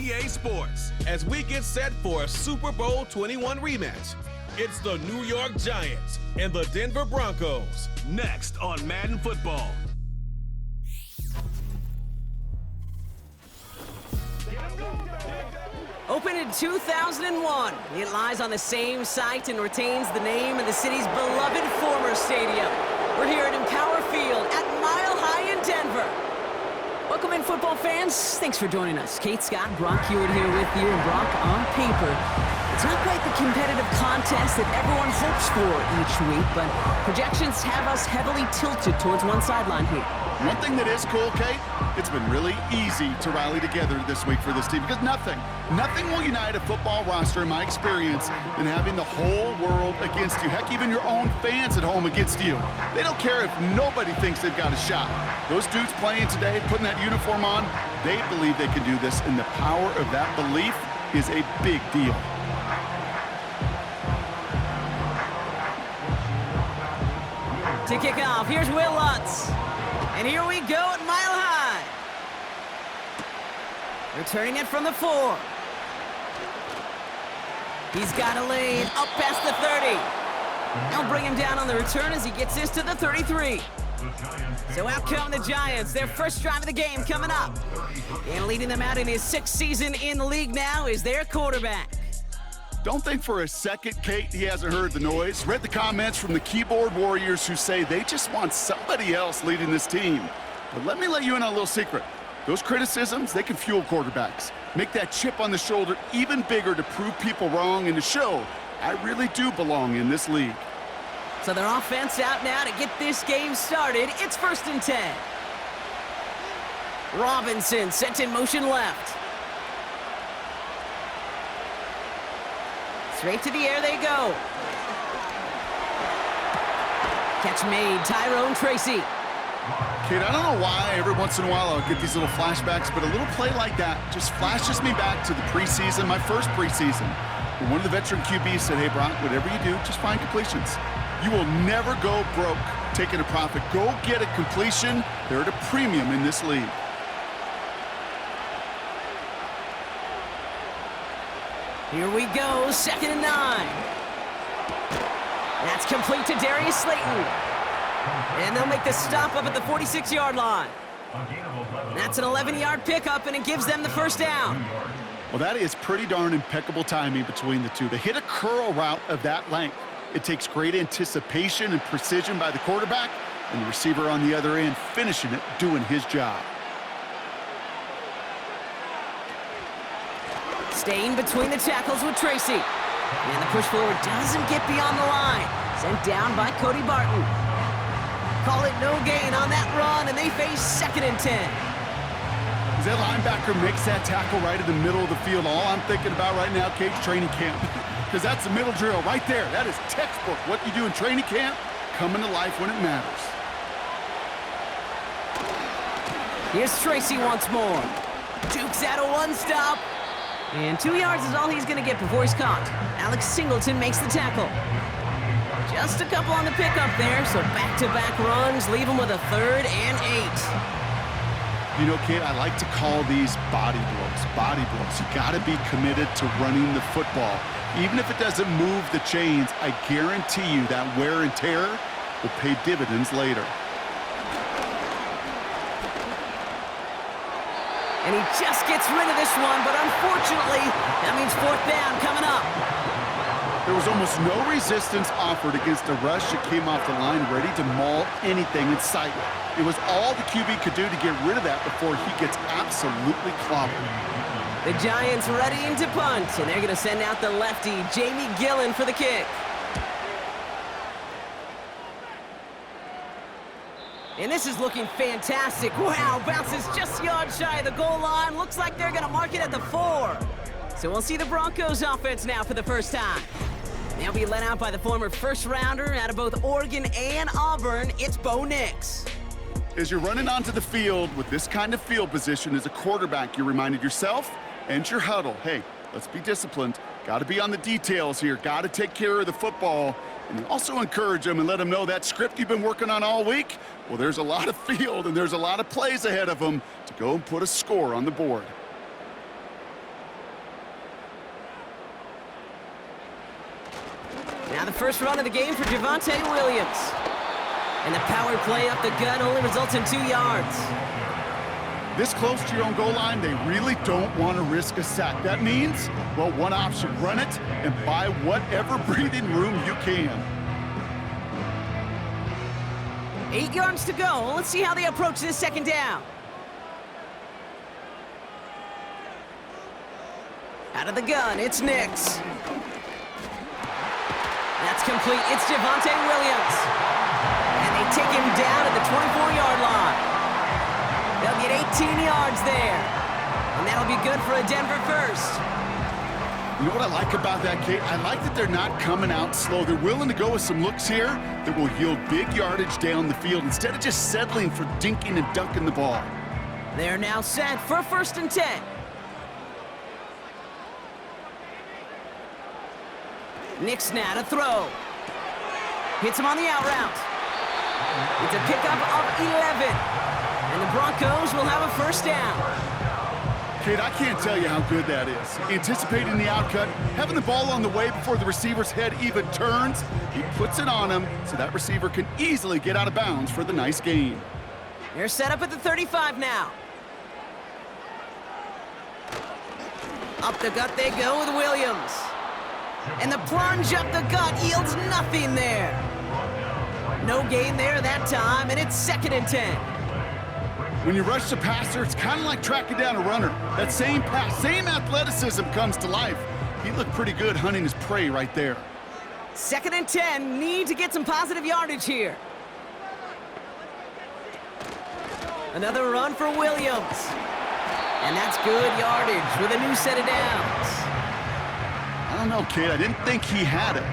EA Sports as we get set for a Super Bowl 21 rematch. It's the New York Giants and the Denver Broncos. Next on Madden Football. Opened in 2001, it lies on the same site and retains the name of the city's beloved former stadium. We're here at Empower Field at Mile High in Denver. Welcome in, football fans. Thanks for joining us. Kate, Scott, Brock Hewitt here with you. And Brock, on paper, it's not quite the competitive contest that everyone hopes for each week, but projections have us heavily tilted towards one sideline here. One thing that is cool, Kate, it's been really easy to rally together this week for this team because nothing will unite a football roster, in my experience, than having the whole world against you. Heck, even your own fans at home against you. They don't care if nobody thinks they've got a shot. Those dudes playing today, putting that uniform on, they believe they can do this, and the power of that belief is a big deal. To kick off, here's Will Lutz. And here we go at Mile High. Returning it from the 4. He's got a lane up past the 30. They'll bring him down on the return as he gets this to the 33. So out come the Giants. Their first drive of the game coming up. And leading them out in his 6th season in the league now is their quarterback. Don't think for a second, Kate, he hasn't heard the noise. Read the comments from the keyboard warriors who say they just want somebody else leading this team. But let me let you in on a little secret. Those criticisms, they can fuel quarterbacks. Make that chip on the shoulder even bigger to prove people wrong and to show I really do belong in this league. So their offense out now to get this game started. It's 1st and 10. Robinson sent in motion left. Straight to the air they go. Catch made, Tyrone Tracy. Kid, I don't know why every once in a while I'll get these little flashbacks, but a little play like that just flashes me back to the preseason, my first preseason. When one of the veteran QBs said, hey, Brock, whatever you do, just find completions. You will never go broke taking a profit. Go get a completion. They're at a premium in this league. Here we go, 2nd and 9. That's complete to Darius Slayton. And they'll make the stop up at the 46-yard line. That's an 11-yard pickup, and it gives them the first down. Well, that is pretty darn impeccable timing between the two. To hit a curl route of that length, it takes great anticipation and precision by the quarterback, and the receiver on the other end finishing it, doing his job. Staying between the tackles with Tracy. And the push forward doesn't get beyond the line. Sent down by Cody Barton. Call it no gain on that run, and they face 2nd and 10. As that linebacker makes that tackle right in the middle of the field, all I'm thinking about right now, Kate's training camp. Because that's the middle drill right there. That is textbook. What you do in training camp, coming to life when it matters. Here's Tracy once more. Dukes out a one-stop. And 2 yards is all he's going to get before he's caught. Alex Singleton makes the tackle. Just a couple on the pickup there, so back-to-back runs leave him with a 3rd and 8. You know, Kate, I like to call these body blows. Body blows. You got to be committed to running the football. Even if it doesn't move the chains, I guarantee you that wear and tear will pay dividends later. And he just gets rid of this one, but unfortunately, that means 4th down coming up. There was almost no resistance offered against a rush that came off the line ready to maul anything in sight. It was all the QB could do to get rid of that before he gets absolutely clobbered. The Giants readying to punt, and they're going to send out the lefty, Jamie Gillen, for the kick. And this is looking fantastic. Wow, bounces just yards shy of the goal line. Looks like they're going to mark it at the 4. So we'll see the Broncos offense now for the first time. They'll be led out by the former first-rounder out of both Oregon and Auburn. It's Bo Nix. As you're running onto the field with this kind of field position as a quarterback, you're reminded yourself and your huddle, hey, let's be disciplined. Got to be on the details here. Got to take care of the football. And also encourage them and let them know that script you've been working on all week, well, there's a lot of field and there's a lot of plays ahead of them to go and put a score on the board. Now the first run of the game for Javonte Williams. And the power play up the gut only results in 2 yards. This close to your own goal line, they really don't want to risk a sack. That means, well, one option, run it and buy whatever breathing room you can. 8 yards to go. Let's see how they approach this second down. Out of the gun, it's Nix. That's complete. It's Javonte Williams. And they take him down at the 24-yard line. They'll get 18 yards there. And that'll be good for a Denver first. You know what I like about that, Kate? I like that they're not coming out slow. They're willing to go with some looks here that will yield big yardage down the field instead of just settling for dinking and dunking the ball. They're now set for 1st and 10. Nix now to throw. Hits him on the out route. It's a pickup of 11. And the Broncos will have a first down. Kate, I can't tell you how good that is. Anticipating the outcut, having the ball on the way before the receiver's head even turns, he puts it on him so that receiver can easily get out of bounds for the nice gain. They're set up at the 35 now. Up the gut they go with Williams. And the plunge up the gut yields nothing there. No gain there that time, and it's 2nd and 10. When you rush the passer, it's kind of like tracking down a runner. That same pass, same athleticism comes to life. He looked pretty good hunting his prey right there. 2nd and 10, need to get some positive yardage here. Another run for Williams. And that's good yardage with a new set of downs. I don't know, Kate. I didn't think he had it.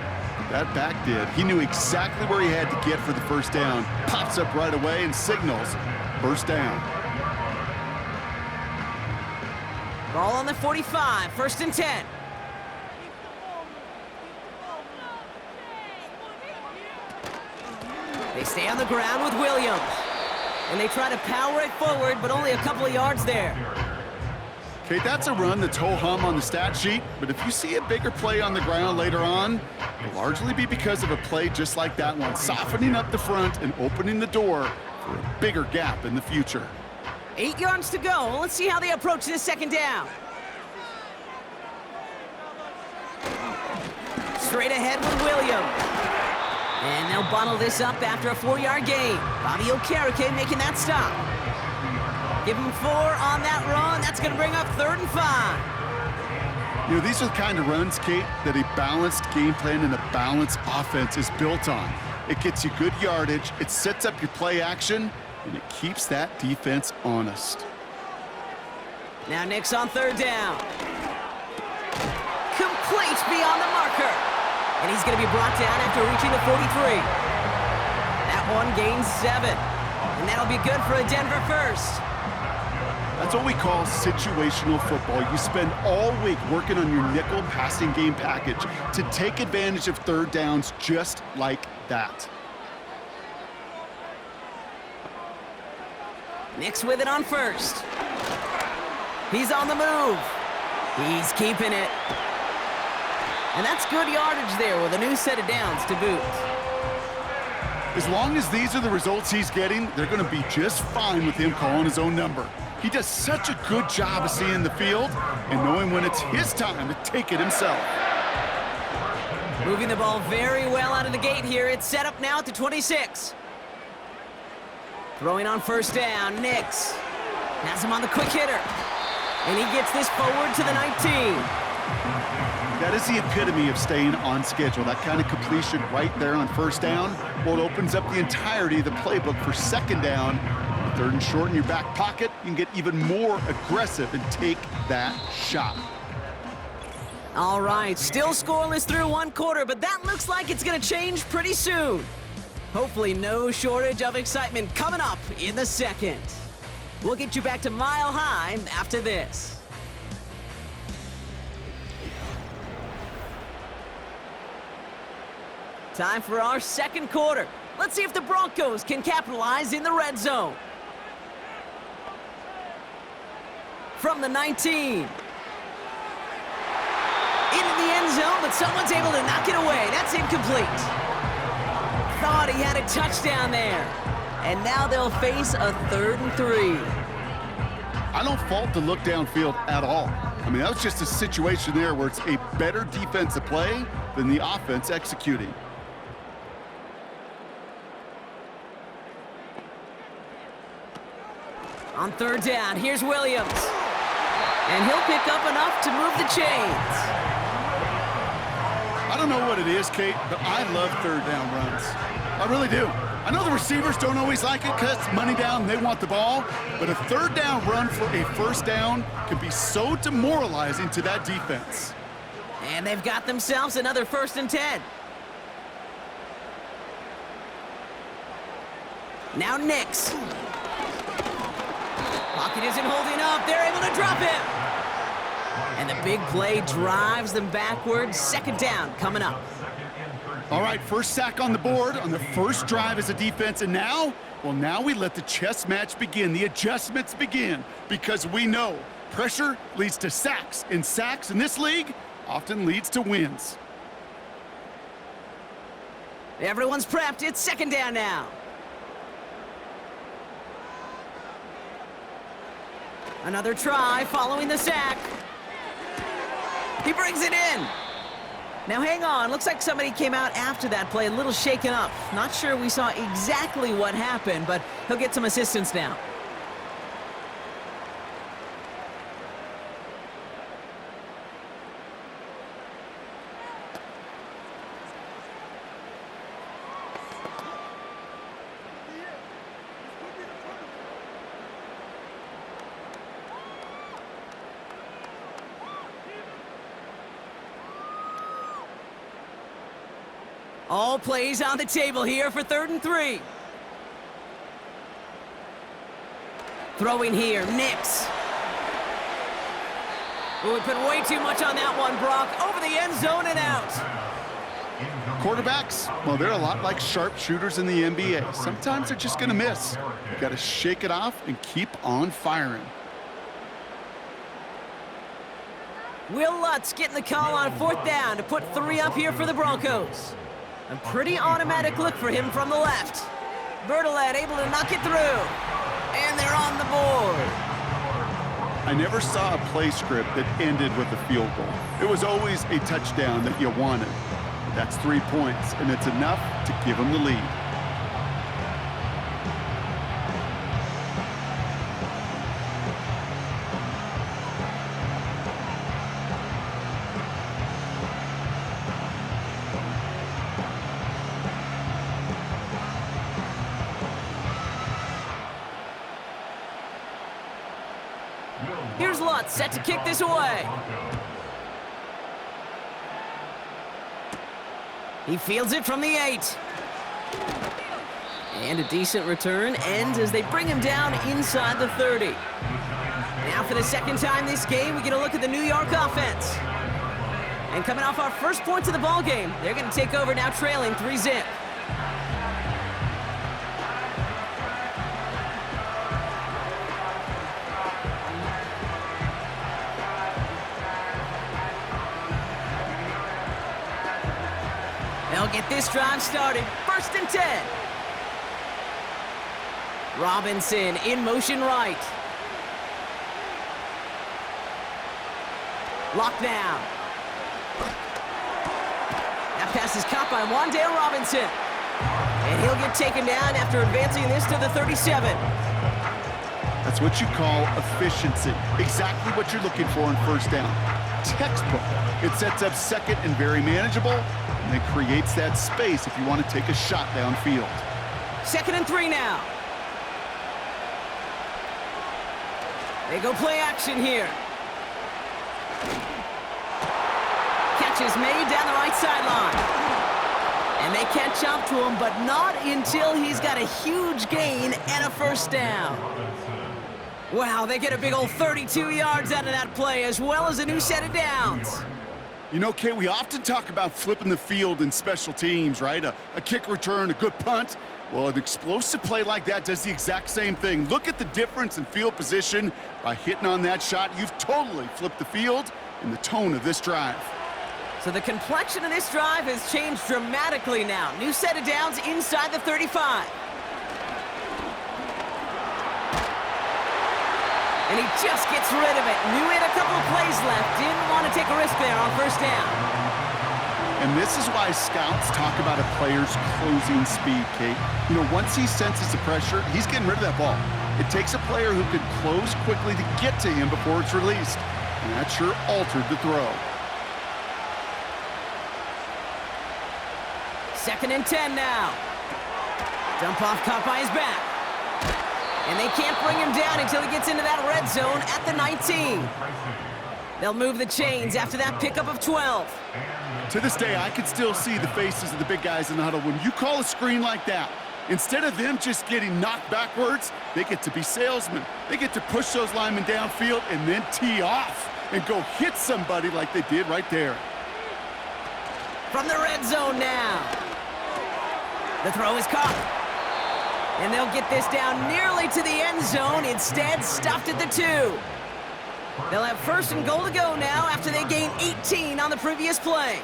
That back did. He knew exactly where he had to get for the first down. Pops up right away and signals first down. Ball on the 45, 1st and 10. They stay on the ground with Williams. And they try to power it forward, but only a couple of yards there. Okay, that's a run that's ho-hum on the stat sheet, but if you see a bigger play on the ground later on, it'll largely be because of a play just like that one, softening up the front and opening the door for a bigger gap in the future. 8 yards to go. Let's see how they approach this second down. Straight ahead with Williams. And they'll bottle this up after a 4-yard gain. Bobby Okereke making that stop. Give him 4 on that run. That's going to bring up 3rd and 5. You know, these are the kind of runs, Kate, that a balanced game plan and a balanced offense is built on. It gets you good yardage, it sets up your play action, and it keeps that defense honest. Now Nix on 3rd down. Complete beyond the marker. And he's going to be brought down after reaching the 43. That one gains 7. And that'll be good for a Denver first. That's what we call situational football. You spend all week working on your nickel passing game package to take advantage of 3rd downs just like that. Nix with it on 1st. He's on the move. He's keeping it. And that's good yardage there with a new set of downs to boot. As long as these are the results he's getting, they're going to be just fine with him calling his own number. He does such a good job of seeing the field and knowing when it's his time to take it himself. Moving the ball very well out of the gate here. It's set up now at the 26. Throwing on 1st down, Nix. Has him on the quick hitter. And he gets this forward to the 19. That is the epitome of staying on schedule. That kind of completion right there on 1st down. Well, it opens up the entirety of the playbook for 2nd down. 3rd and short in your back pocket, you can get even more aggressive and take that shot. All right, still scoreless through 1 quarter, but that looks like it's going to change pretty soon. Hopefully no shortage of excitement coming up in the second. We'll get you back to Mile High after this. Time for our second quarter. Let's see if the Broncos can capitalize in the red zone. From the 19. Into the end zone, but someone's able to knock it away. That's incomplete. Thought he had a touchdown there. And now they'll face a 3rd and 3. I don't fault the look downfield at all. I mean, that was just a situation there where it's a better defensive play than the offense executing. On 3rd down, here's Williams. And he'll pick up enough to move the chains. I don't know what it is, Kate, but I love 3rd down runs. I really do. I know the receivers don't always like it because it's money down, they want the ball, but a 3rd down run for a 1st down can be so demoralizing to that defense. And they've got themselves another 1st and 10. Now Nix. Pocket isn't holding up. They're able to drop him. And the big play drives them backwards. 2nd down coming up. All right, 1st sack on the board on the 1st drive as a defense, and now, well, now we let the chess match begin, the adjustments begin, because we know pressure leads to sacks, and sacks in this league often leads to wins. Everyone's prepped. It's 2nd down now. Another try following the sack. He brings it in. Now hang on, looks like somebody came out after that play a little shaken up. Not sure we saw exactly what happened, but he'll get some assistance now. All plays on the table here for 3rd and 3. Throwing here, Nix. Oh, we put way too much on that one, Brock. Over the end zone and out. Quarterbacks, well, they're a lot like sharpshooters in the NBA. Sometimes they're just going to miss. You got to shake it off and keep on firing. Will Lutz getting the call on 4th down to put 3 up here for the Broncos. A pretty automatic look for him from the left. Bertolet able to knock it through. And they're on the board. I never saw a play script that ended with a field goal. It was always a touchdown that you wanted. That's 3 points, and it's enough to give them the lead. Here's Lutz, set to kick this away. He fields it from the 8. And a decent return ends as they bring him down inside the 30. Now for the 2nd time this game, we get a look at the New York offense. And coming off our first points of the ball game, they're going to take over now trailing 3-zip. They'll get this drive started. 1st and 10. Robinson in motion right. Locked down. That pass is caught by Wan'Dale Robinson. And he'll get taken down after advancing this to the 37. That's what you call efficiency. Exactly what you're looking for on 1st down. Textbook. It sets up 2nd and very manageable, and it creates that space if you want to take a shot downfield. 2nd and 3 now. They go play action here. Catch is made down the right sideline. And they catch up to him, but not until he's got a huge gain and a 1st down. Wow, they get a big old 32 yards out of that play, as well as a new set of downs. You know, Kate, we often talk about flipping the field in special teams, right? A kick return, a good punt. Well, an explosive play like that does the exact same thing. Look at the difference in field position. By hitting on that shot, you've totally flipped the field and the tone of this drive. So the complexion of this drive has changed dramatically now. New set of downs inside the 35. And he just gets rid of it. Knew he had a couple of plays left. Didn't want to take a risk there on first down. And this is why scouts talk about a player's closing speed, Kate. You know, once he senses the pressure, he's getting rid of that ball. It takes a player who can close quickly to get to him before it's released. And that sure altered the throw. 2nd and 10 now. Dump off caught by his back. And they can't bring him down until he gets into that red zone at the 19. They'll move the chains after that pickup of 12. To this day, I can still see the faces of the big guys in the huddle. When you call a screen like that, instead of them just getting knocked backwards, they get to be salesmen. They get to push those linemen downfield and then tee off and go hit somebody like they did right there. From the red zone now. The throw is caught. And they'll get this down nearly to the end zone. Instead, stuffed at the 2. They'll have 1st and goal to go now after they gain 18 on the previous play.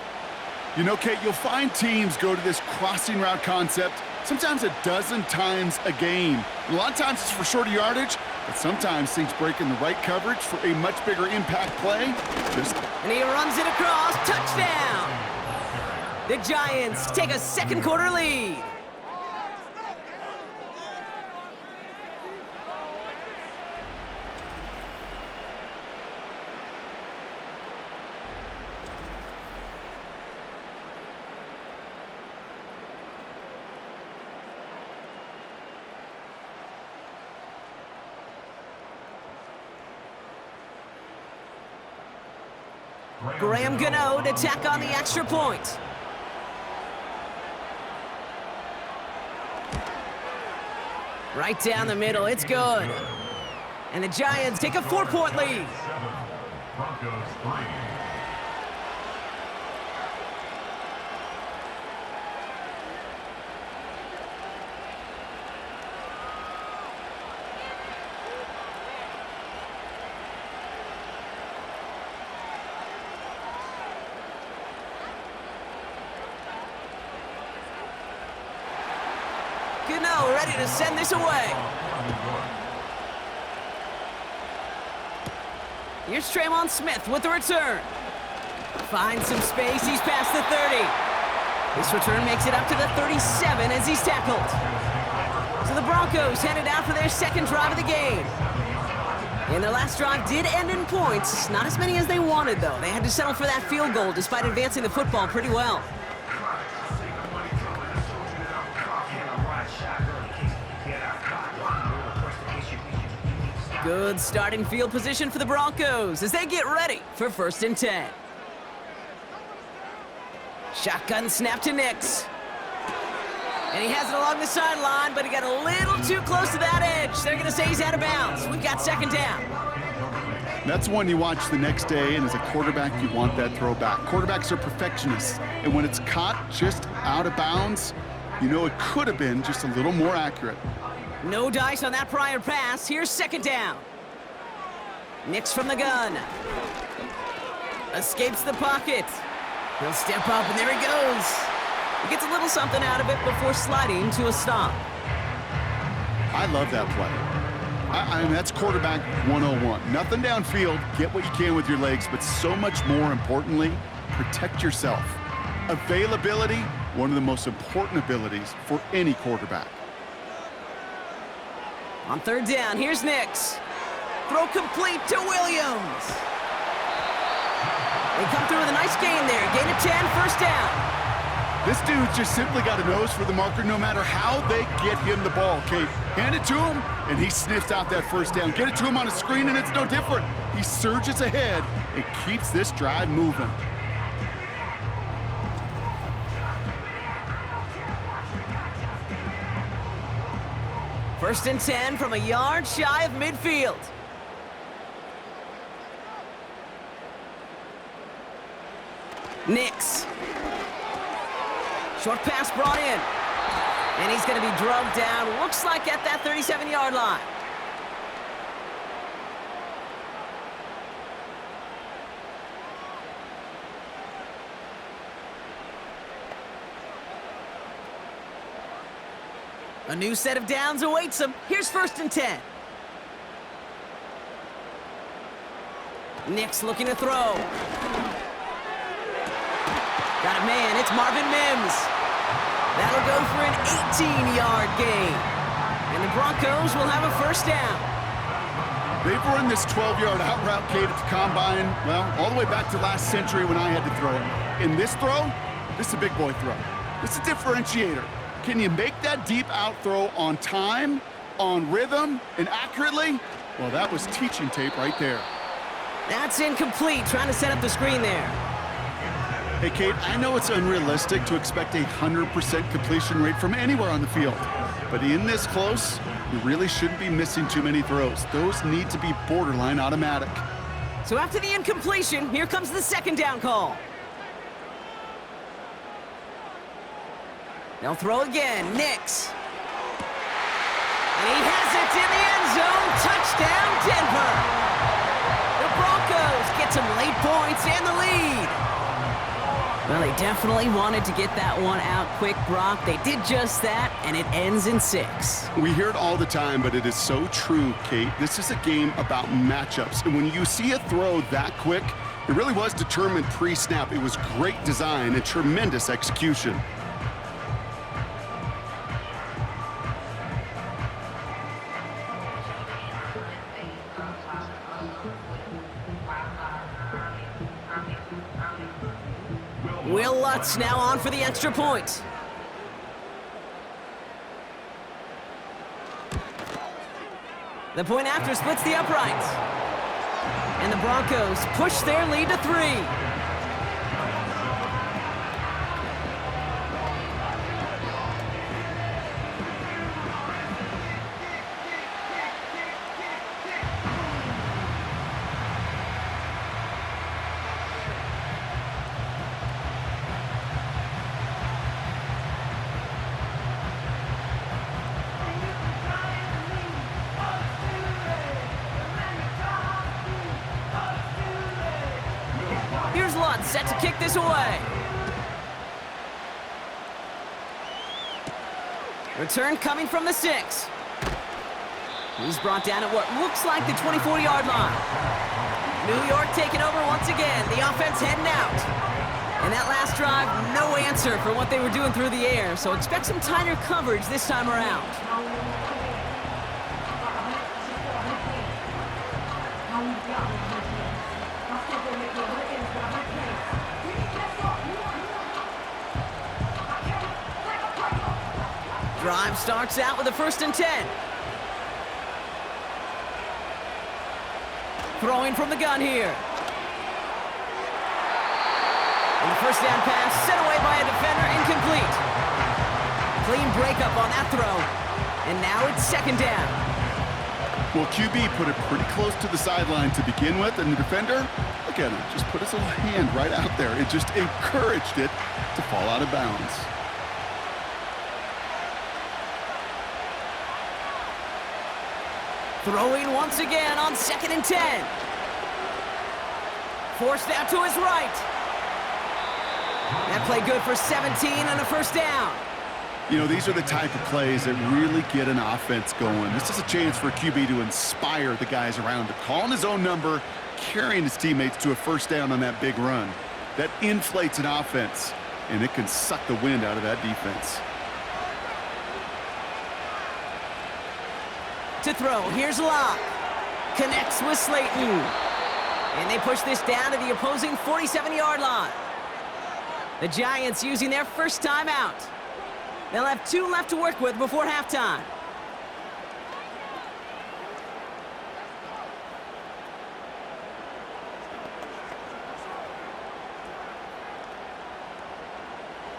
You know, Kate, you'll find teams go to this crossing route concept sometimes a dozen times a game. And a lot of times it's for shorter yardage, but sometimes things break in the right coverage for a much bigger impact play. And he runs it across. Touchdown! The Giants take a second quarter lead. Graham Gano to tack on the extra point. Right down the middle, it's good. And the Giants take a 4-point lead. Broncos 3. Gano ready to send this away. Here's Traymon Smith with the return. Finds some space, he's past the 30. This return makes it up to the 37 as he's tackled. So the Broncos headed out for their second drive of the game. And their last drive did end in points. Not as many as they wanted, though. They had to settle for that field goal despite advancing the football pretty well. Good starting field position for the Broncos as they get ready for 1st and 10. Shotgun snap to Nix. And he has it along the sideline, but he got a little too close to that edge. They're going to say he's out of bounds. We've got 2nd down. That's one you watch the next day, and as a quarterback, you want that throw back. Quarterbacks are perfectionists, and when it's caught just out of bounds, you know it could have been just a little more accurate. No dice on that prior pass. Here's 2nd down. Nix from the gun. Escapes the pocket. He'll step up, and there he goes. He gets a little something out of it before sliding to a stop. I love that play. I mean, that's quarterback 101. Nothing downfield, get what you can with your legs, but so much more importantly, protect yourself. Availability, one of the most important abilities for any quarterback. On 3rd down, here's Nix. Throw complete to Williams. They come through with a nice gain there. Gain of 10, 1st down. This dude just simply got a nose for the marker no matter how they get him the ball, Kate. Hand it to him, and he sniffs out that 1st down. Get it to him on a screen, and it's no different. He surges ahead and keeps this drive moving. First and 10 from a yard shy of midfield. Nix. Short pass brought in. And he's going to be drugged down. Looks like at that 37-yard line. A new set of downs awaits him. Here's 1st and 10. Nick's looking to throw. Got a man, it's Marvin Mims. That'll go for an 18-yard gain. And the Broncos will have a 1st down. They've run this 12-yard out route, Kate, at the combine, well, all the way back to last century when I had to throw it. In this throw, this is a big boy throw. This is a differentiator. Can you make that deep out throw on time, on rhythm, and accurately? Well, that was teaching tape right there. That's incomplete, trying to set up the screen there. Hey, Kate, I know it's unrealistic to expect a 100% completion rate from anywhere on the field. But in this close, you really shouldn't be missing too many throws. Those need to be borderline automatic. So after the incompletion, here comes the 2nd down call. They'll throw again. Nix. And he has it in the end zone. Touchdown, Denver. The Broncos get some late points and the lead. Well, they definitely wanted to get that one out quick, Brock. They did just that, and it ends in 6. We hear it all the time, but it is so true, Kate. This is a game about matchups. And when you see a throw that quick, it really was determined pre-snap. It was great design and tremendous execution. Will Lutz now on for the extra point. The point after splits the uprights. And the Broncos push their lead to 3. Here's Lutz set to kick this away. Return coming from the 6. He's brought down at what looks like the 24-yard line. New York taking over once again. The offense heading out. And that last drive, no answer for what they were doing through the air, so expect some tighter coverage this time around. Drive starts out with a 1st and 10. Throwing from the gun here. And the 1st down pass set away by a defender, incomplete. Clean breakup on that throw. And now it's 2nd down. Well, QB put it pretty close to the sideline to begin with, and the defender, look at him, just put his little hand right out there. It just encouraged it to fall out of bounds. Throwing once again on 2nd and 10. Forced out to his right. That play good for 17 and a 1st down. You know, these are the type of plays that really get an offense going. This is a chance for a QB to inspire the guys around him. Calling his own number, carrying his teammates to a 1st down on that big run. That inflates an offense, and it can suck the wind out of that defense. To throw, here's Locke. Connects with Slayton. And they push this down to the opposing 47-yard line. The Giants using their 1st time out. They'll have 2 left to work with before halftime.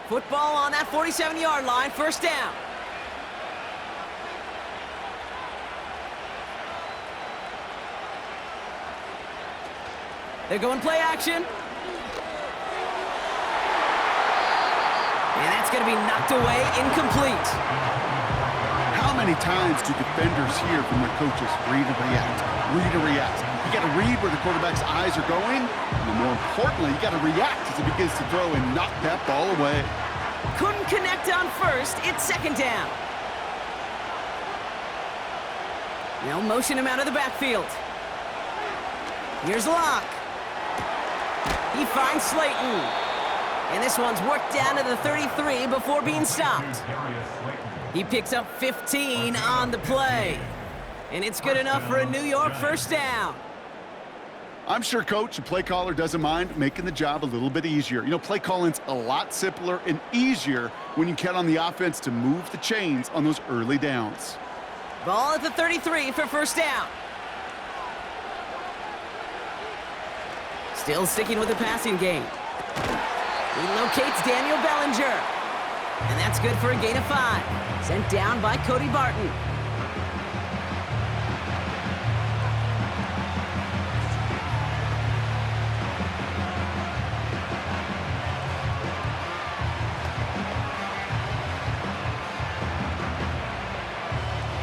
Football on that 47-yard line, 1st down. They're going play action. And that's going to be knocked away, incomplete. How many times do defenders hear from their coaches, read and react, read and react? You got to read where the quarterback's eyes are going, and more importantly, you got to react as he begins to throw and knock that ball away. Couldn't connect on 1st, it's 2nd down. Now motion him out of the backfield. Here's Locke. He finds Slayton. And this one's worked down to the 33 before being stopped. He picks up 15 on the play. And it's good enough for a New York first down. I'm sure, Coach, the play caller doesn't mind making the job a little bit easier. You know, play calling's a lot simpler and easier when you count on the offense to move the chains on those early downs. Ball at the 33 for first down. Still sticking with the passing game. He locates Daniel Bellinger. And that's good for a gain of 5. Sent down by Cody Barton.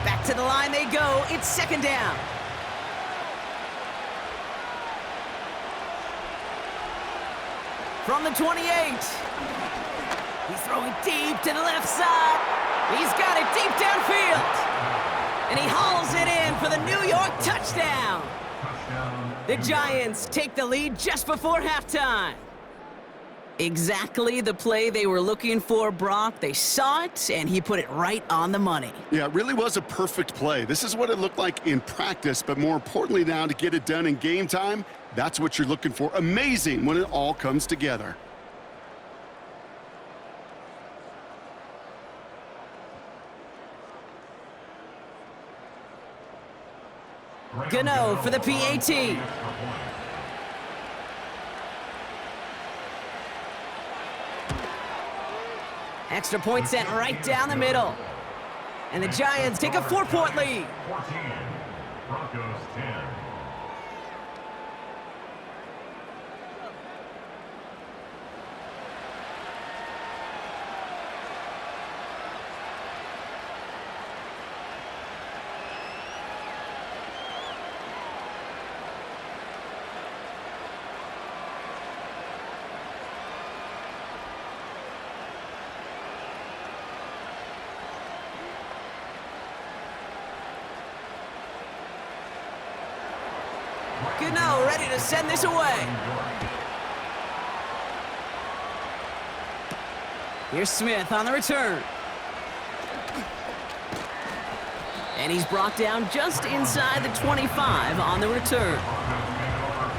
Back to the line they go. It's second down. From the 28. He's throwing deep to the left side. He's got it deep downfield. And he hauls it in for the New York touchdown. The Giants take the lead just before halftime. Exactly the play they were looking for, Brock. They saw it, and he put it right on the money. Yeah, it really was a perfect play. This is what it looked like in practice, but more importantly now to get it done in game time, that's what you're looking for. Amazing when it all comes together. Gano for the PAT. Extra point sent right down the middle. And the Giants take a 4-point lead. 14, Broncos 10. Gano ready to send this away. Here's Smith on the return. And he's brought down just inside the 25 on the return.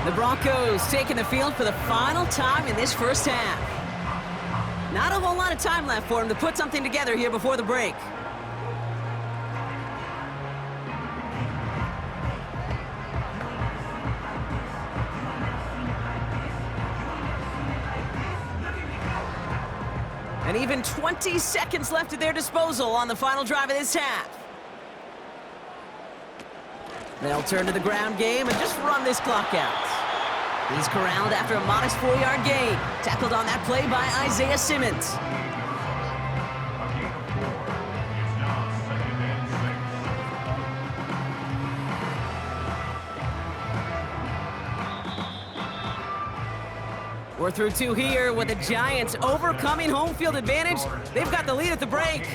The Broncos taking the field for the final time in this first half. Not a whole lot of time left for him to put something together here before the break. And even 20 seconds left at their disposal on the final drive of this half. They'll turn to the ground game and just run this clock out. He's corralled after a modest 4-yard gain. Tackled on that play by Isaiah Simmons. We're through 2 here with the Giants overcoming home field advantage. They've got the lead at the break.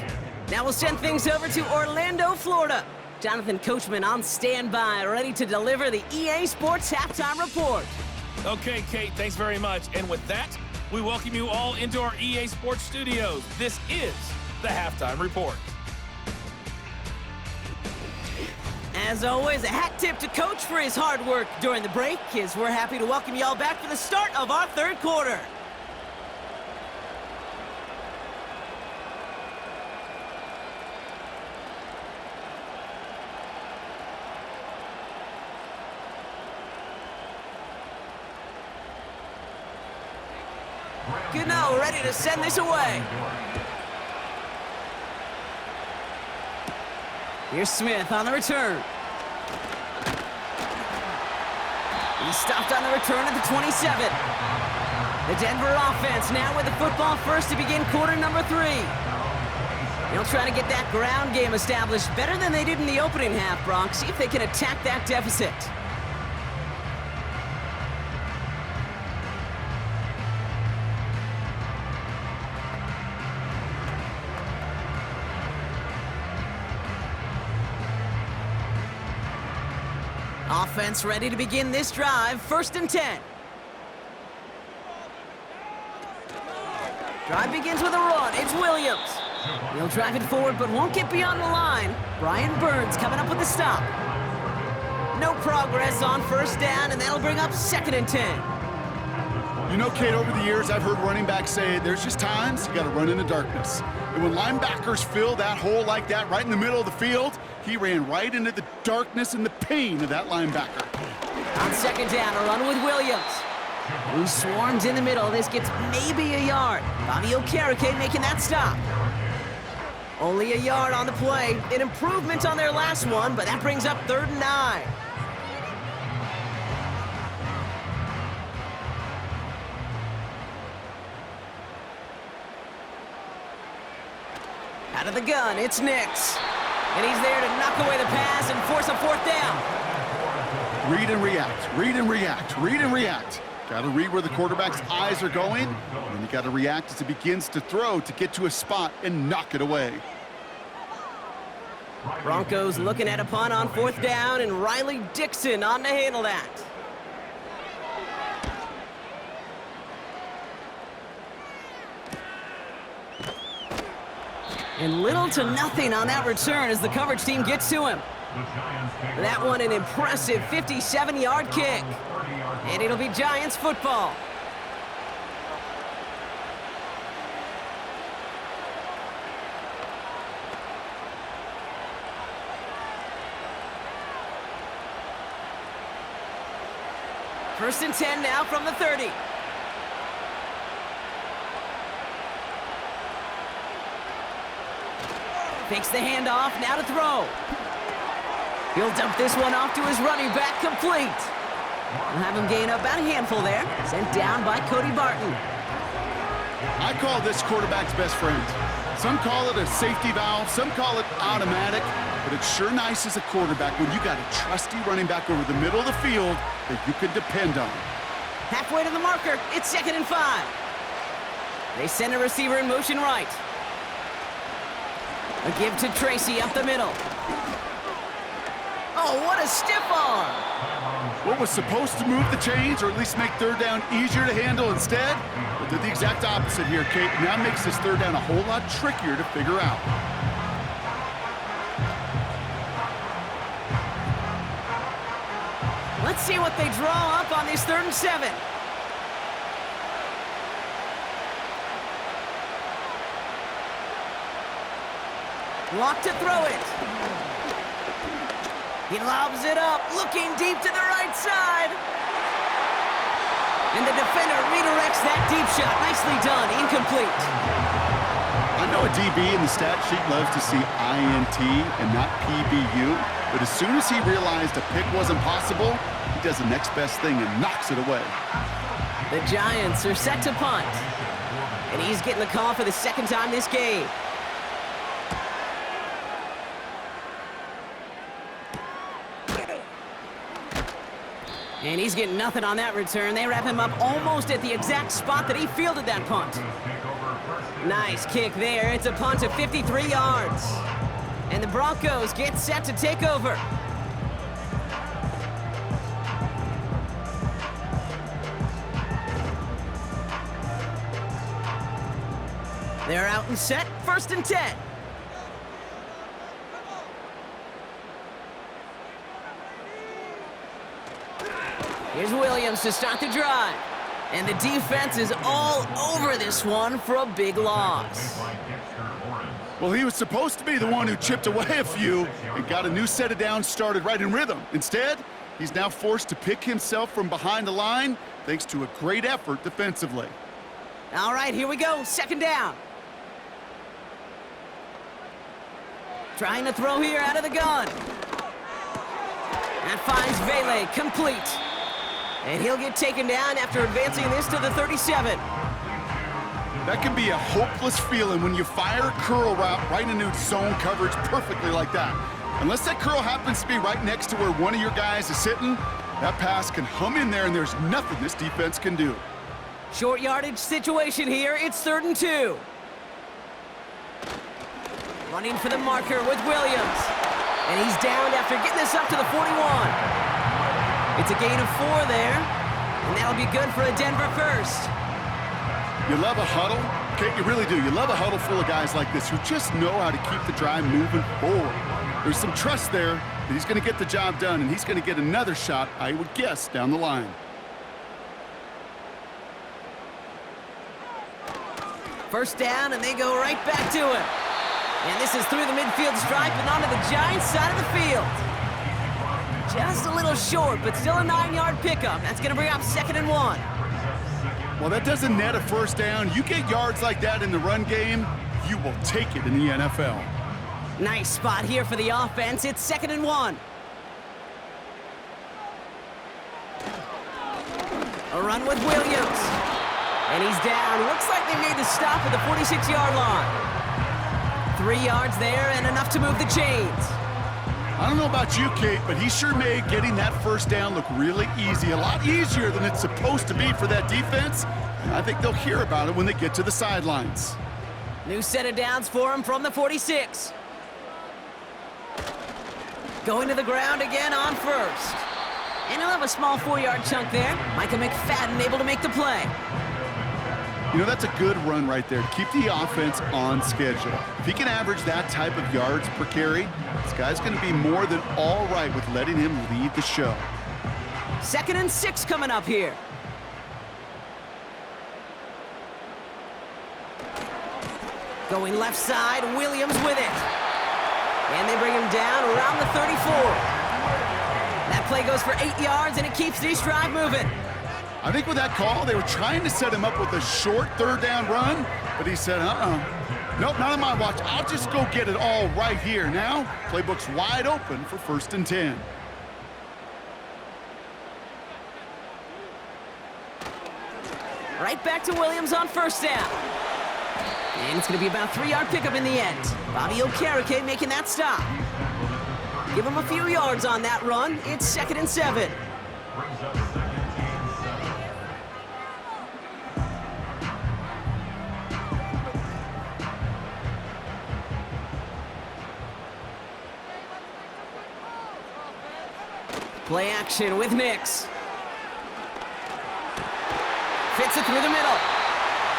Now we'll send things over to Orlando, Florida. Jonathan Coachman on standby, ready to deliver the EA Sports Halftime Report. Okay, Kate, thanks very much. And with that, we welcome you all into our EA Sports studios. This is the Halftime Report. As always, a hat tip to Coach for his hard work during the break, as we're happy to welcome you all back for the start of our third quarter. Gano ready to send this away. Here's Smith on the return. He's stopped on the return at the 27. The Denver offense now with the football first to begin quarter number 3. They'll try to get that ground game established better than they did in the opening half, Brock. See if they can attack that deficit. Offense ready to begin this drive. 1st and 10. Drive begins with a run. It's Williams. He'll drive it forward, but won't get beyond the line. Brian Burns coming up with the stop. No progress on 1st down, and that'll bring up 2nd and 10. You know, Kate, over the years, I've heard running backs say there's just times you got to run in the darkness. And when linebackers fill that hole like that right in the middle of the field, he ran right into the darkness and the pain of that linebacker. On 2nd down, a run with Williams. Who swarms in the middle. This gets maybe a yard. Bobby Okereke making that stop. Only a yard on the play. An improvement on their last one, but that brings up 3rd and 9. Out of the gun, it's Nix. And he's there to knock away the pass and force a 4th down. Read and react, read and react, read and react. Got to read where the quarterback's eyes are going, and you got to react as he begins to throw to get to a spot and knock it away. Broncos looking at a punt on 4th down, and Riley Dixon on to handle that. And little to nothing on that return as the coverage team gets to him. That one an impressive 57-yard kick. And it'll be Giants football. First and 10 now from the 30. Fakes the handoff, now to throw. He'll dump this one off to his running back, complete. We'll have him gain about a handful there. Sent down by Cody Barton. I call this quarterback's best friend. Some call it a safety valve, some call it automatic, but it's sure nice as a quarterback when you got a trusty running back over the middle of the field that you can depend on. Halfway to the marker, it's 2nd and 5. They send a receiver in motion right. A give to Tracy up the middle. Oh, what a stiff arm! What was supposed to move the chains, or at least make 3rd down easier to handle instead, but did the exact opposite here, Kate. Now makes this 3rd down a whole lot trickier to figure out. Let's see what they draw up on this 3rd and 7. Lock to throw it. He lobs it up, looking deep to the right side. And the defender redirects that deep shot. Nicely done, incomplete. I know a DB in the stat sheet loves to see INT and not PBU, but as soon as he realized a pick wasn't possible, he does the next best thing and knocks it away. The Giants are set to punt. And he's getting the call for the 2nd time this game. And he's getting nothing on that return. They wrap him up almost at the exact spot that he fielded that punt. Nice kick there. It's a punt of 53 yards. And the Broncos get set to take over. They're out and set. 1st and 10. Here's Williams to start the drive. And the defense is all over this one for a big loss. Well, he was supposed to be the one who chipped away a few and got a new set of downs started right in rhythm. Instead, he's now forced to pick himself from behind the line thanks to a great effort defensively. All right, here we go. 2nd down. Trying to throw here out of the gun. That finds Vele, complete. And he'll get taken down after advancing this to the 37. That can be a hopeless feeling when you fire a curl route right into zone coverage perfectly like that. Unless that curl happens to be right next to where one of your guys is sitting, that pass can hum in there and there's nothing this defense can do. Short yardage situation here. It's 3rd and 2. Running for the marker with Williams. And he's downed after getting this up to the 41. It's a gain of 4 there, and that'll be good for a Denver first. You love a huddle, Kate, you really do. You love a huddle full of guys like this who just know how to keep the drive moving forward. There's some trust there that he's going to get the job done, and he's going to get another shot, I would guess, down the line. First down, and they go right back to him. And this is through the midfield stripe and onto the Giants side of the field. Just a little short, but still a 9-yard pickup. That's going to bring up 2nd and 1. Well, that doesn't net a first down. You get yards like that in the run game, you will take it in the NFL. Nice spot here for the offense. It's 2nd and 1. A run with Williams. And he's down. Looks like they made the stop at the 46-yard line. 3 yards there and enough to move the chains. I don't know about you, Kate, but he sure made getting that first down look really easy. A lot easier than it's supposed to be for that defense. And I think they'll hear about it when they get to the sidelines. New set of downs for him from the 46. Going to the ground again on first. And he'll have a small 4-yard chunk there. Micah McFadden able to make the play. You know, that's a good run right there to keep the offense on schedule. If he can average that type of yards per carry, this guy's going to be more than all right with letting him lead the show. 2nd and 6 coming up here. Going left side, Williams with it. And they bring him down around the 34. That play goes for 8 yards, and it keeps this drive moving. I think with that call, they were trying to set him up with a short 3rd down run, but he said, nope, not on my watch. I'll just go get it all right here. Now, playbook's wide open for 1st and 10. Right back to Williams on 1st down. And it's going to be about a 3-yard pickup in the end. Bobby Okereke making that stop. Give him a few yards on that run. It's 2nd and 7. Play action with Nix. Fits it through the middle.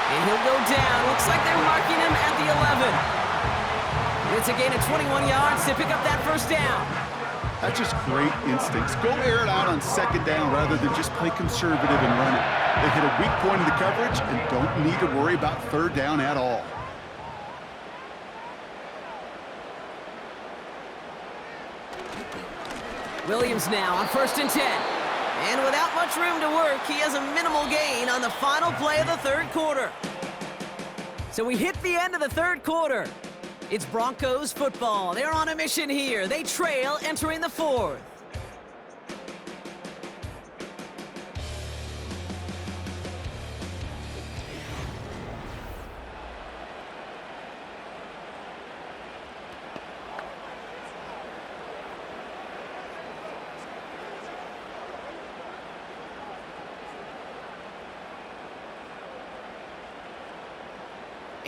And he'll go down. Looks like they're marking him at the 11. It's a gain of 21 yards to pick up that first down. That's just great instincts. Go air it out on 2nd down rather than just play conservative and run it. They hit a weak point in the coverage and don't need to worry about 3rd down at all. Williams now on 1st and 10. And without much room to work, he has a minimal gain on the final play of the 3rd quarter. So we hit the end of the 3rd quarter. It's Broncos football. They're on a mission here. They trail entering the 4th.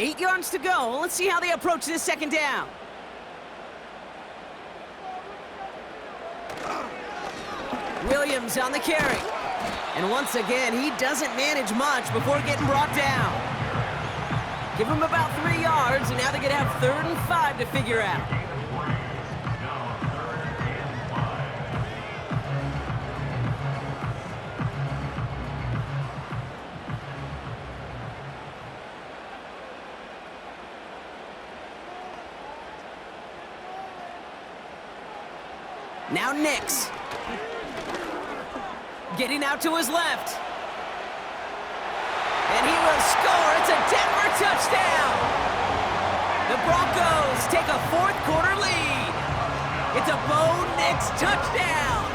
Eight yards to go. Let's see how they approach this 2nd down. Williams on the carry. And once again, he doesn't manage much before getting brought down. Give him about 3 yards, and now they're going to have 3rd and 5 to figure out. Now Nix. Getting out to his left. And he will score. It's a Denver touchdown. The Broncos take a 4th quarter lead. It's a Bo Nix touchdown.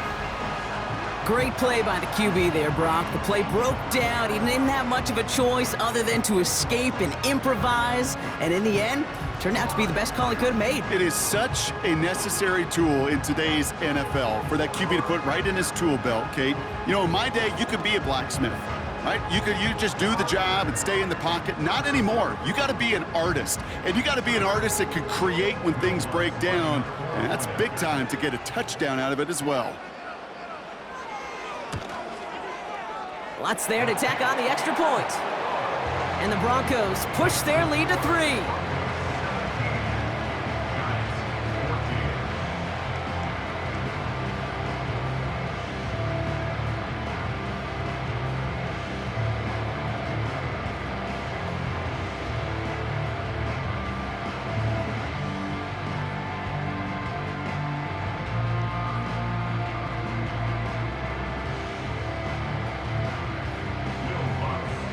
Great play by the QB there, Brock. The play broke down. He didn't have much of a choice other than to escape and improvise. And in the end, turned out to be the best call he could have made. It is such a necessary tool in today's NFL for that QB to put right in his tool belt, Kate. You know, in my day, you could be a blacksmith, right? You just do the job and stay in the pocket. Not anymore. You got to be an artist, and you got to be an artist that can create when things break down, and that's big time to get a touchdown out of it as well. Lutz there to tack on the extra point. And the Broncos push their lead to 3.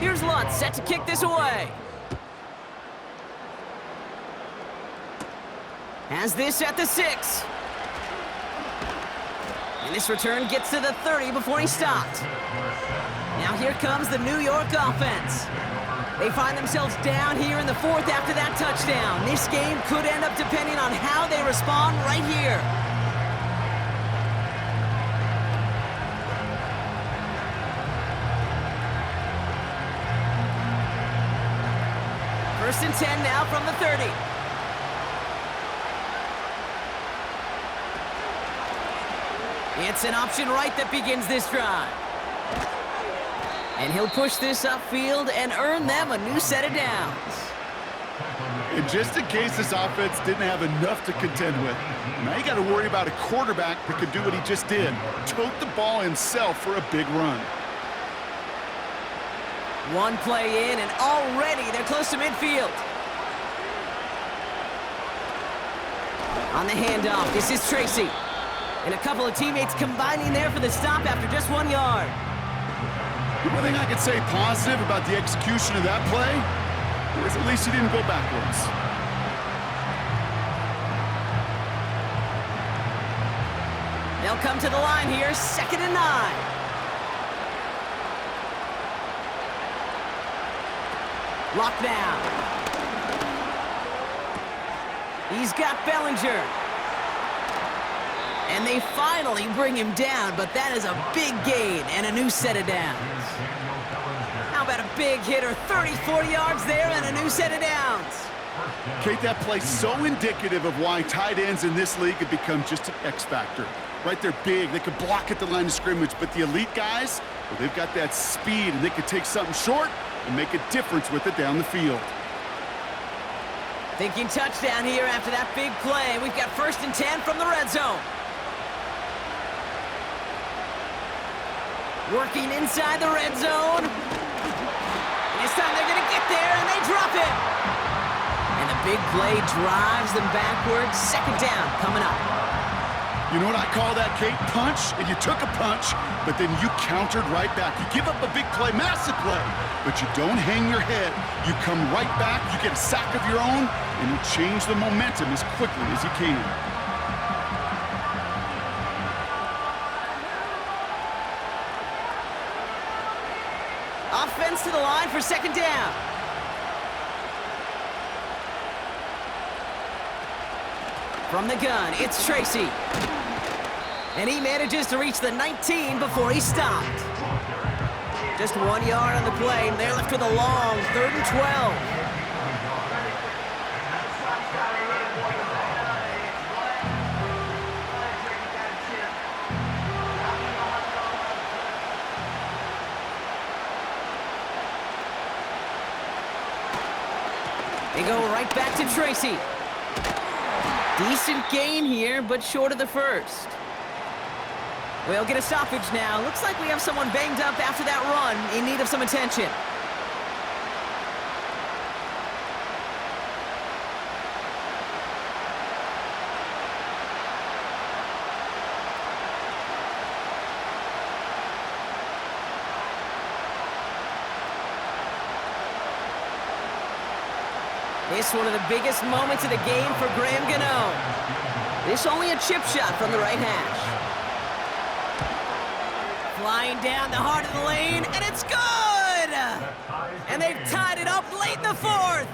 Here's Lutz, set to kick this away. Has this at the 6. And this return gets to the 30 before he stopped. Now here comes the New York offense. They find themselves down here in the 4th after that touchdown. This game could end up depending on how they respond right here. First and 10 now from the 30. It's an option right that begins this drive. And he'll push this upfield and earn them a new set of downs. And just in case this offense didn't have enough to contend with, now you got to worry about a quarterback that could do what he just did, tote the ball himself for a big run. One play in, and already they're close to midfield. On the handoff, this is Tracy. And a couple of teammates combining there for the stop after just 1 yard. The one thing I could say positive about the execution of that play is at least he didn't go backwards. They'll come to the line here, 2nd and 9. Locked down. He's got Bellinger. And they finally bring him down, but that is a big gain and a new set of downs. How about a big hitter, 30, 40 yards there and a new set of downs? Kate, that play's so indicative of why tight ends in this league have become just an X factor. Right, they're big, they can block at the line of scrimmage, but the elite guys, well, they've got that speed and they can take something short and make a difference with it down the field. Thinking touchdown here after that big play. We've got 1st and 10 from the red zone. Working inside the red zone. And this time they're going to get there, and they drop it. And the big play drives them backwards. 2nd down coming up. You know what I call that, Kate? Punch, and you took a punch, but then you countered right back. You give up a big play, massive play, but you don't hang your head. You come right back, you get a sack of your own, and you change the momentum as quickly as you can. Offense to the line for 2nd down. From the gun, it's Tracy. And he manages to reach the 19 before he stopped. Just 1 yard on the play, and they're left with a long 3rd and 12. They go right back to Tracy. Decent gain here, but short of the 1st. We'll get a stoppage now. Looks like we have someone banged up after that run, in need of some attention. This one of the biggest moments of the game for Graham Gano. This only a chip shot from the right hash. Flying down the heart of the lane, and it's good! And they've tied it up late in the 4th.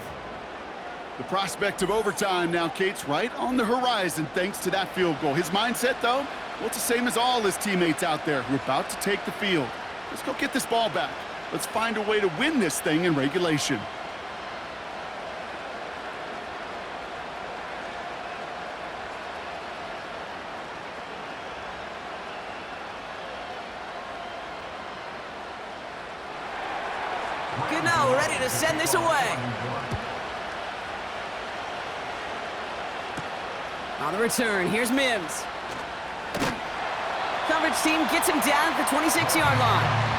The prospect of overtime now, Kate's right on the horizon thanks to that field goal. His mindset, though, well, it's the same as all his teammates out there who are about to take the field. Let's go get this ball back. Let's find a way to win this thing in regulation. Gano ready to send this away. On the return, here's Mims. Coverage team gets him down at the 26-yard line.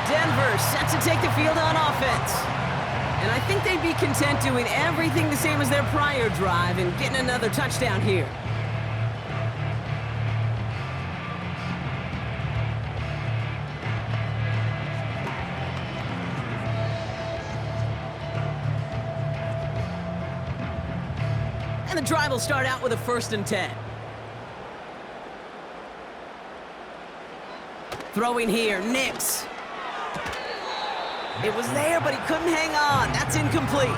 Denver set to take the field on offense. And I think they'd be content doing everything the same as their prior drive and getting another touchdown here. And the drive will start out with a 1st and 10. Throwing here, Nix. It was there, but he couldn't hang on. That's incomplete.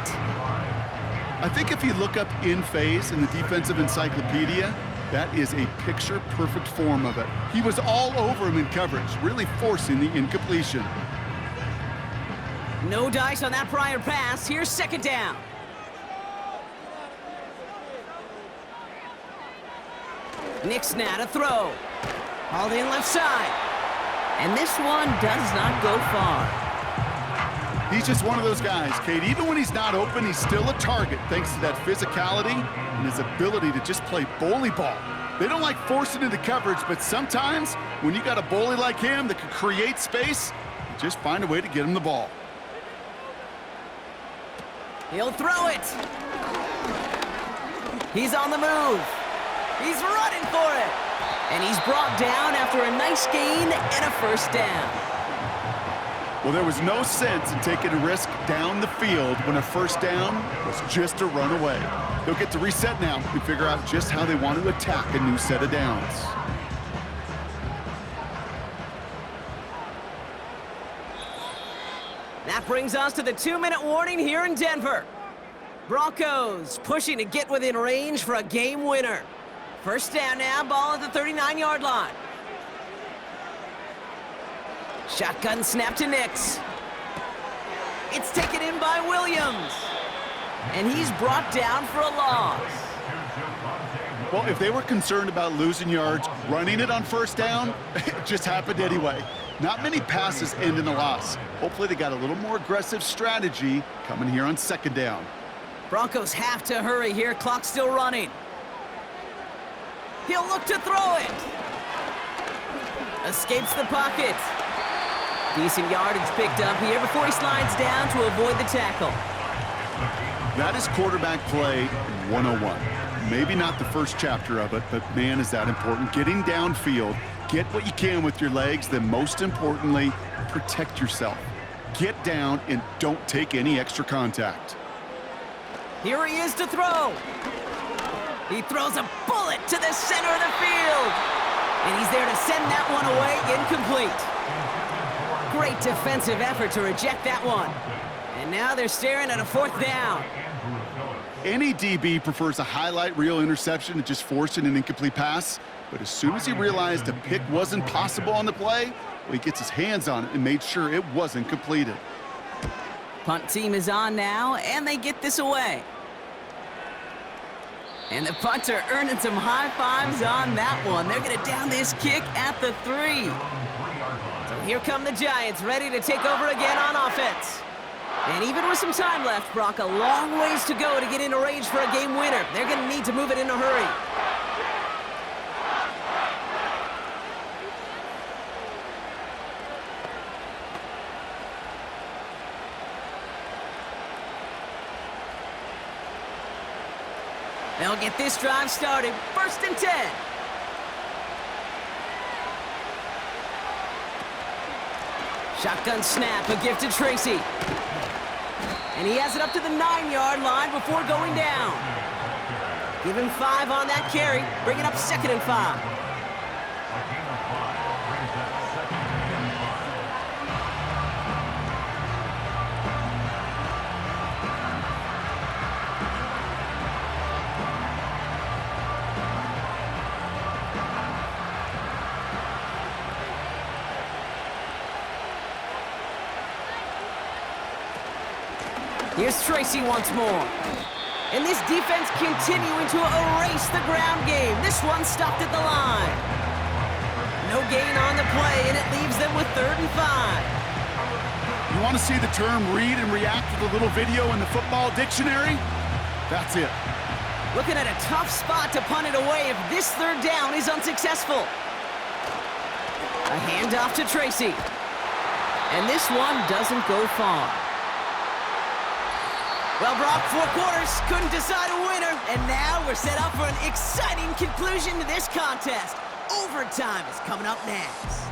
I think if you look up in phase in the defensive encyclopedia, that is a picture-perfect form of it. He was all over him in coverage, really forcing the incompletion. No dice on that prior pass. Here's 2nd down. Nix now to throw. Hauled in left side. And this one does not go far. He's just one of those guys, Kate. Even when he's not open, he's still a target thanks to that physicality and his ability to just play bully ball. They don't like forcing into coverage, but sometimes when you got a bully like him that can create space, you just find a way to get him the ball. He'll throw it. He's on the move. He's running for it. And he's brought down after a nice gain and a 1st down. Well, there was no sense in taking a risk down the field when a 1st down was just a run away. They'll get to reset now and figure out just how they want to attack a new set of downs. That brings us to the 2-minute warning here in Denver. Broncos pushing to get within range for a game winner. 1st down now, ball at the 39-yard line. Shotgun snap to Nix. It's taken in by Williams. And he's brought down for a loss. Well, if they were concerned about losing yards, running it on 1st down, it just happened anyway. Not many passes end in a loss. Hopefully they got a little more aggressive strategy coming here on 2nd down. Broncos have to hurry here. Clock still running. He'll look to throw it. Escapes the pocket. Decent yardage picked up here before he slides down to avoid the tackle. That is quarterback play 101. Maybe not the first chapter of it, but man, is that important. Getting downfield, get what you can with your legs, then most importantly, protect yourself. Get down and don't take any extra contact. Here he is to throw. He throws a bullet to the center of the field. And he's there to send that one away, incomplete. Great defensive effort to reject that one. And now they're staring at a 4th down. Any DB prefers a highlight reel interception to just forcing an incomplete pass. But as soon as he realized a pick wasn't possible on the play, well, he gets his hands on it and made sure it wasn't completed. Punt team is on now, and they get this away. And the punter earning some high fives on that one. They're going to down this kick at the 3. So here come the Giants, ready to take over again on offense. And even with some time left, Brock, a long ways to go to get into range for a game winner. They're going to need to move it in a hurry. They'll get this drive started. 1st and 10. Shotgun snap, a gift to Tracy. And he has it up to the 9-yard line before going down. Give him 5 on that carry. Bring it up 2nd and 5. Here's Tracy once more. And this defense continuing to erase the ground game. This one stopped at the line. No gain on the play, and it leaves them with 3rd and 5. want to see the term read and react with a little video in the football dictionary? That's it. Looking at a tough spot to punt it away if this third down is unsuccessful. A handoff to Tracy. And this one doesn't go far. Well, Brock, 4 quarters, couldn't decide a winner. And now we're set up for an exciting conclusion to this contest. Overtime is coming up next.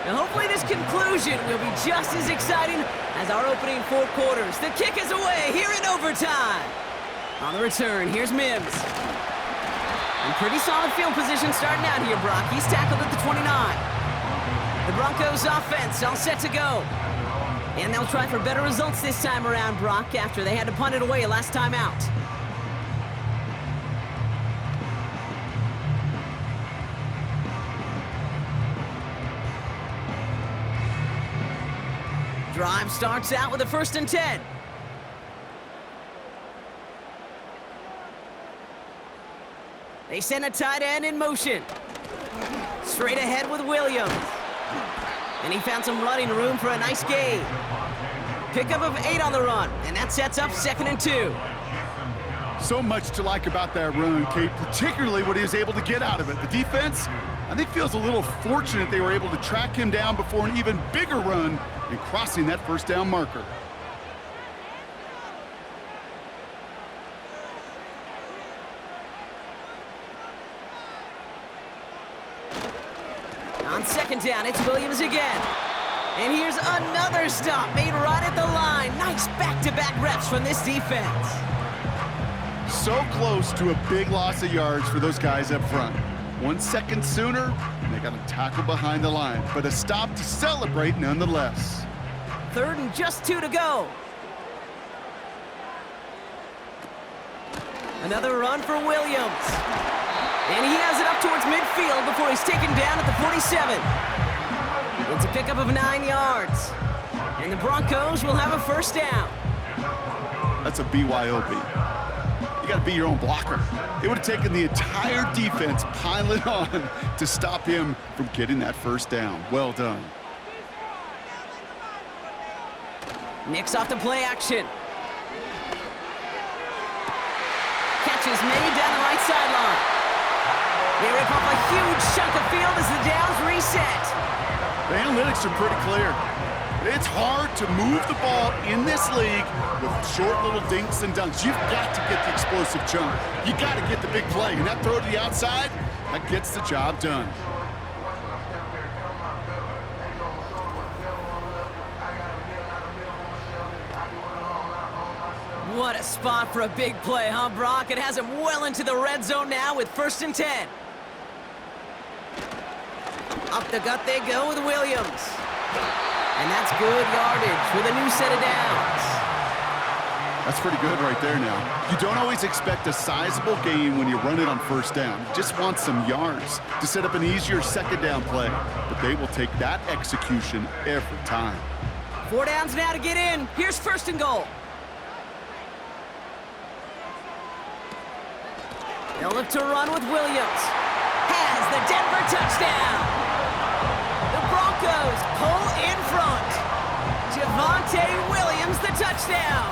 Now hopefully this conclusion will be just as exciting as our opening 4 quarters. The kick is away here in overtime. On the return, here's Mims. In pretty solid field position starting out here, Brock. He's tackled at the 29. The Broncos offense all set to go. And they'll try for better results this time around, Brock, after they had to punt it away last time out. Drive starts out with a 1st and 10. They send a tight end in motion. Straight ahead with Williams. And he found some running room for a nice gain. Pickup of 8 on the run, and that sets up 2nd and 2. So much to like about that run, Kate, particularly what he was able to get out of it. The defense, I think, feels a little fortunate they were able to track him down before an even bigger run and crossing that 1st down marker. On 2nd down, it's Williams again. And here's another stop made right at the line. Nice back-to-back reps from this defense. So close to a big loss of yards for those guys up front. 1 second sooner, and they got a tackle behind the line, but a stop to celebrate nonetheless. 3rd and just 2 to go. Another run for Williams. And he has it up towards midfield before he's taken down at the 47. It's a pickup of 9 yards. And the Broncos will have a 1st down. That's a BYOB. You got to be your own blocker. It would have taken the entire defense piling on to stop him from getting that 1st down. Well done. Nix off the play action. Catches made down the right sideline. They rip off a huge chunk of field as the downs reset. The analytics are pretty clear. It's hard to move the ball in this league with short little dinks and dunks. You've got to get the explosive chunk. You got to get the big play. And that throw to the outside, that gets the job done. What a spot for a big play, huh, Brock? It has him well into the red zone now with 1st and 10. Up the gut they go with Williams. And that's good yardage with a new set of downs. That's pretty good right there now. You don't always expect a sizable gain when you run it on 1st down. You just want some yards to set up an easier 2nd down play. But they will take that execution every time. 4 downs now to get in. Here's 1st and goal. They'll look to run with Williams. Has the Denver touchdown. The Broncos pull in front. Javonte Williams, the touchdown.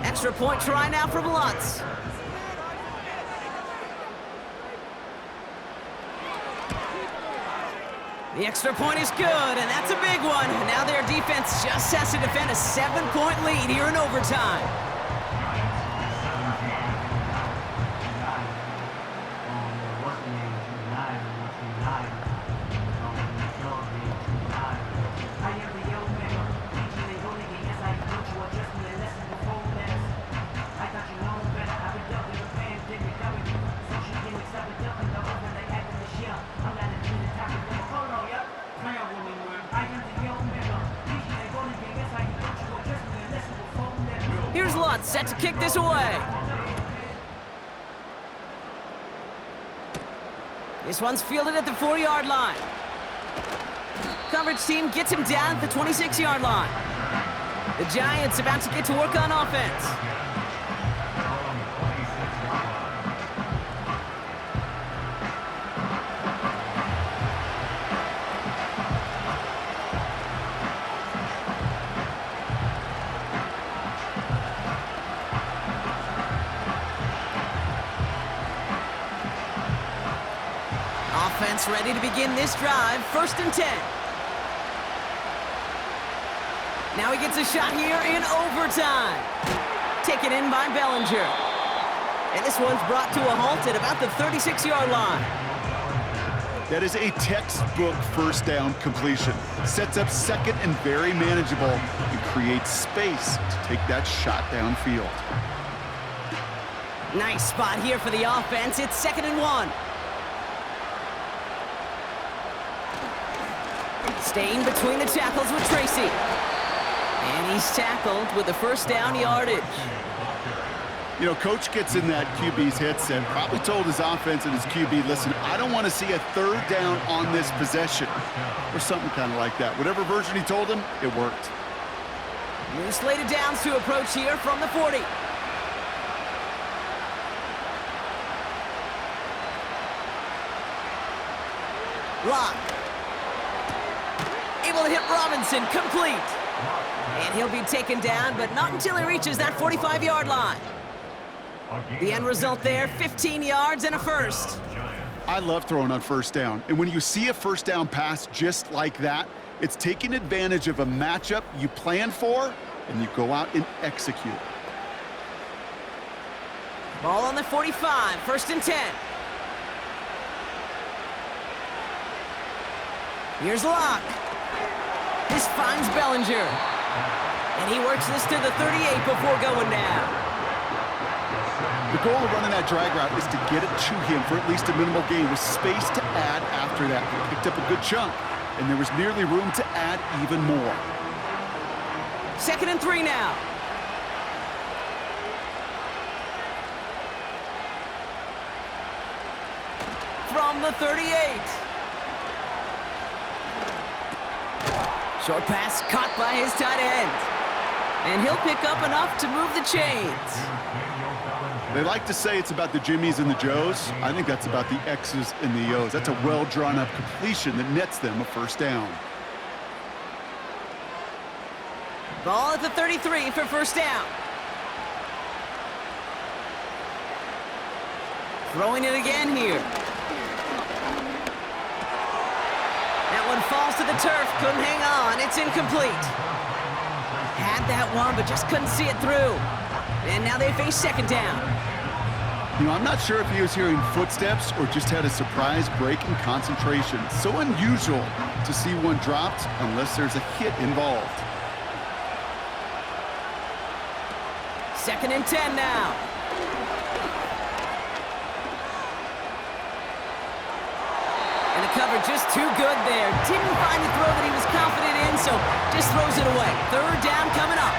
Extra point try now from Lutz. The extra point is good, and that's a big one. Now their defense just has to defend a 7-point lead here in overtime. Here's Lutz set to kick this away. This one's fielded at the 4-yard line. Coverage team gets him down at the 26-yard line. The Giants about to get to work on offense. Offense ready to begin this drive. 1st and 10. Now he gets a shot here in overtime. Taken in by Bellinger. And this one's brought to a halt at about the 36-yard line. That is a textbook 1st down completion. Sets up 2nd and very manageable and creates space to take that shot downfield. Nice spot here for the offense. It's 2nd and 1. Staying between the tackles with Tracy. And he's tackled with the 1st down yardage. You know, coach gets in that QB's headset, probably told his offense and his QB, listen, I don't want to see a 3rd down on this possession. Or something kind of like that. Whatever version he told him, it worked. New slated downs to approach here from the 40. Lock. Able to hit Robinson, complete. And he'll be taken down, but not until he reaches that 45-yard line. The end result there, 15 yards and a 1st. I love throwing on 1st down. And when you see a 1st down pass just like that, it's taking advantage of a matchup you plan for, and you go out and execute. Ball on the 45, 1st and 10. Here's Locke. This finds Bellinger. And he works this to the 38 before going down. The goal of running that drag route is to get it to him for at least a minimal gain with space to add after that. He picked up a good chunk, and there was nearly room to add even more. 2nd and 3 now. From the 38. Short pass caught by his tight end. And he'll pick up enough to move the chains. They like to say it's about the Jimmies and the Joes. I think that's about the X's and the O's. That's a well-drawn-up completion that nets them a 1st down. Ball at the 33 for 1st down. Throwing it again here. That one falls to the turf, couldn't hang on, it's incomplete. Had that one, but just couldn't see it through. And now they face 2nd down. You know, I'm not sure if he was hearing footsteps or just had a surprise break in concentration. So unusual to see one dropped unless there's a hit involved. 2nd and 10 now. And the cover just too good there. Didn't find the throw that he was confident in, so just throws it away. 3rd down coming up.